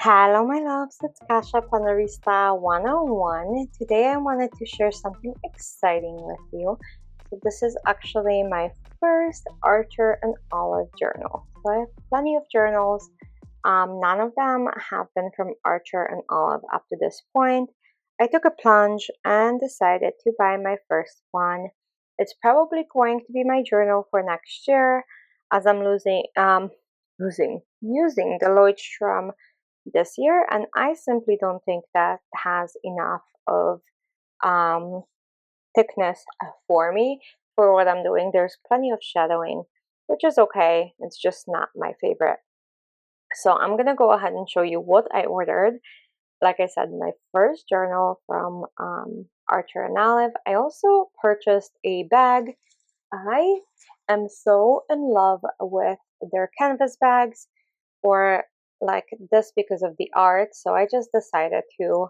Hello, my loves. It's Kasha Panarista 101. Today, I wanted to share something exciting with you. So, this is actually my first Archer and Olive journal. So, I have plenty of journals. None of them have been from Archer and Olive up to this point. I took a plunge and decided to buy my first one. It's probably going to be my journal for next year, as I'm using the Lloydstrom this year, and I simply don't think that has enough of um, thickness for me for what I'm doing. There's plenty of shadowing, which is okay. It's just not my favorite. So I'm gonna go ahead and show you what I ordered. Like I said, my first journal from Archer and Olive. I also purchased a bag. I am so in love with their canvas bags, or like this, because of the art. So I just decided to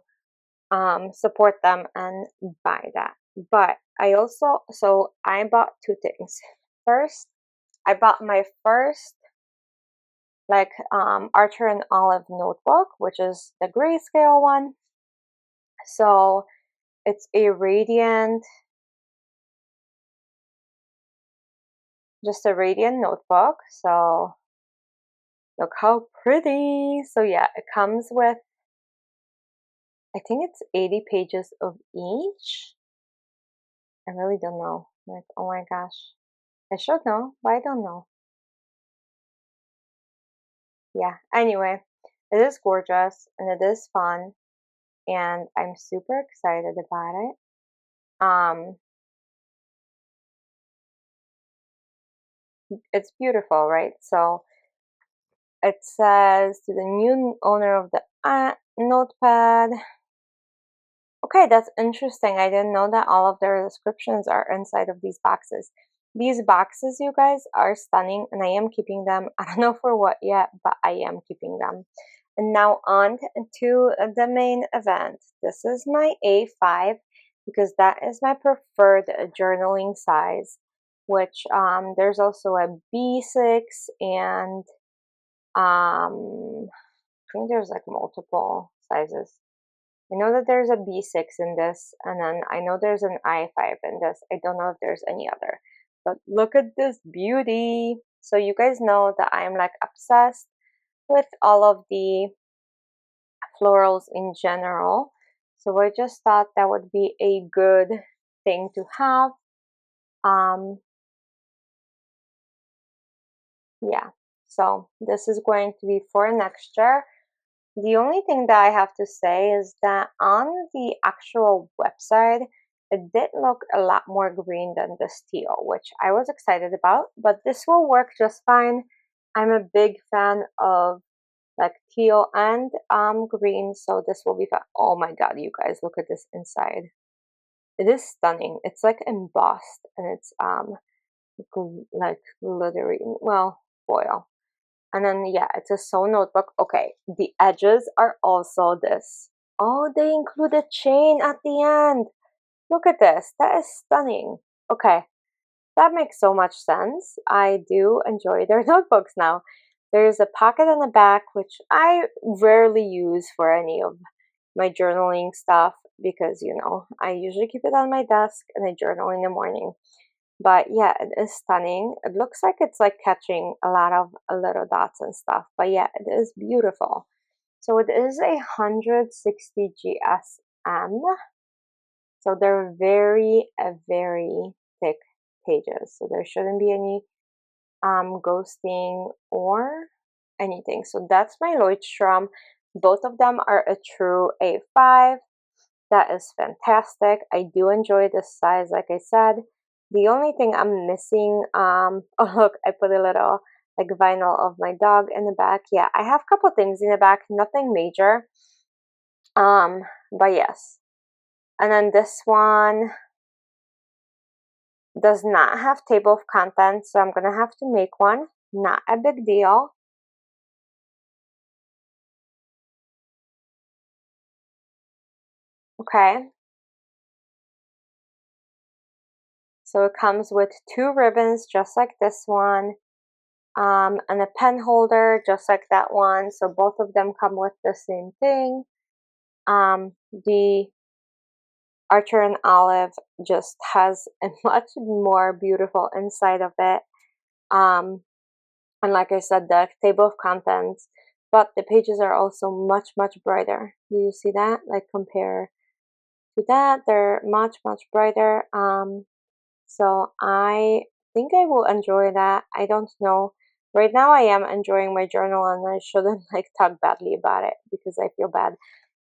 support them and buy that. But I bought two things. First, I bought my first Archer and Olive notebook, which is the grayscale one. So it's a radiant, just a radiant notebook. So look how pretty. So yeah, it comes with, I think it's 80 pages of each. I really don't know. Like, oh my gosh. I should know, but I don't know. Yeah, anyway, it is gorgeous and it is fun, and I'm super excited about it. It's beautiful, right? So it says, to the new owner of the notepad. Okay, that's interesting. I didn't know that all of their descriptions are inside of these boxes. These boxes, you guys, are stunning, and I am keeping them. I don't know for what yet, but I am keeping them. And now on to the main event. This is my A5 because that is my preferred journaling size, which there's also a B6 and I think there's like multiple sizes. I know that there's a B6 in this, and then I know there's an I5 in this. I don't know if there's any other. But look at this beauty. So you guys know that I'm like obsessed with all of the florals in general. So I just thought that would be a good thing to have. Um, yeah, so this is going to be for next year. The only thing that I have to say is that on the actual website, it did look a lot more green than the teal, which I was excited about, but this will work just fine. I'm a big fan of like teal and green, so this will be fun. Oh my god, you guys, look at this inside. It is stunning. It's like embossed, and it's like glittery, well, foil. And then yeah, it's a sew notebook. Okay, the edges are also this. Oh, they include a chain at the end. Look at this. That is stunning. Okay, that makes so much sense. I do enjoy their notebooks now. There's a pocket on the back, which I rarely use for any of my journaling stuff because, you know, I usually keep it on my desk and I journal in the morning. But yeah, it is stunning. It looks like it's like catching a lot of little dots and stuff. But yeah, it is beautiful. So it is 160 GSM. So they're very thick pages. So there shouldn't be any ghosting or anything. So that's my Lloydstrom. Both of them are a true A5. That is fantastic. I do enjoy this size, like I said. The only thing I'm missing, oh look, I put a little like vinyl of my dog in the back. Yeah, I have a couple things in the back, nothing major. But yes. And then this one does not have table of contents, so I'm gonna have to make one. Not a big deal. Okay. So it comes with two ribbons, just like this one. and a pen holder just like that one. So both of them come with the same thing. The Archer and Olive just has a much more beautiful inside of it. And like I said, the table of contents, but the pages are also much, much brighter. Do you see that? Like compare to that, they're much, much brighter. So I think I will enjoy that. I don't know. Right now I am enjoying my journal and I shouldn't like talk badly about it because I feel bad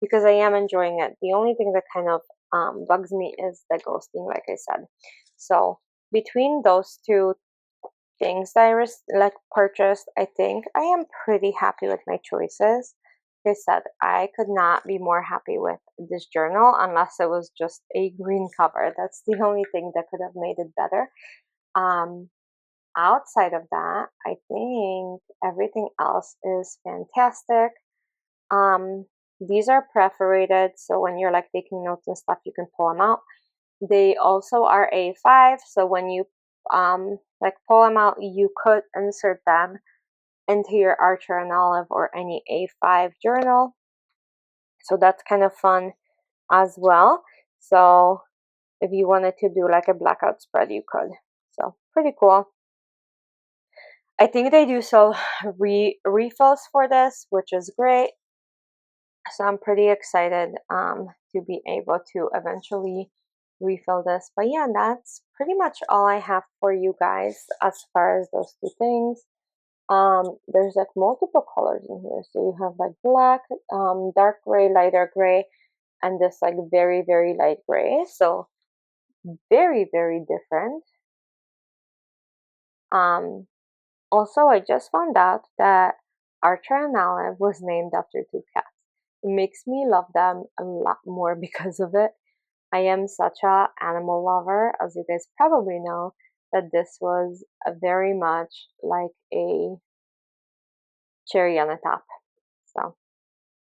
because I am enjoying it. The only thing that kind of bugs me is the ghosting, like I said. So between those two things that I purchased, I think I am pretty happy with my choices. Like I said, I could not be more happy with this journal unless it was just a green cover. That's the only thing that could have made it better. Um, Outside of that, I think everything else is fantastic. These are perforated, so when you're like taking notes and stuff, you can pull them out. They also are A5, so when you like pull them out, you could insert them into your Archer and Olive or any A5 journal. So that's kind of fun as well. So if you wanted to do like a blackout spread, you could. So pretty cool. I think they do sell refills for this, which is great. So I'm pretty excited to be able to eventually refill this. But yeah, that's pretty much all I have for you guys as far as those two things. There's like multiple colors in here. So you have like black, dark gray, lighter gray, and this like very, very light gray. So very, very different. Also, I just found out that Archer and Olive was named after two cats. It makes me love them a lot more because of it. I am such a animal lover, as you guys probably know, that this was a very much like a cherry on the top. So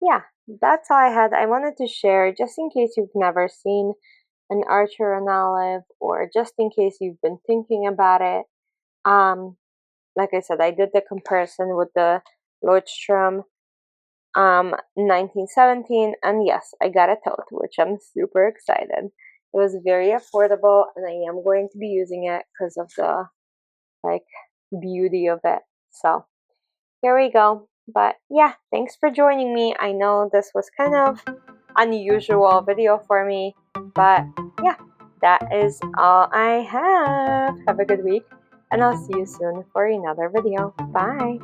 yeah, that's all I had. I wanted to share just in case you've never seen an Archer and Olive, or just in case you've been thinking about it. Like I said, I did the comparison with the Leuchtturm 1917, and yes, I got a tote, which I'm super excited. It was very affordable, and I am going to be using it because of the like beauty of it. So here we go. But yeah, thanks for joining me. I know this was kind of unusual video for me, but yeah, that is all I have. Have a good week, and I'll see you soon for another video. Bye.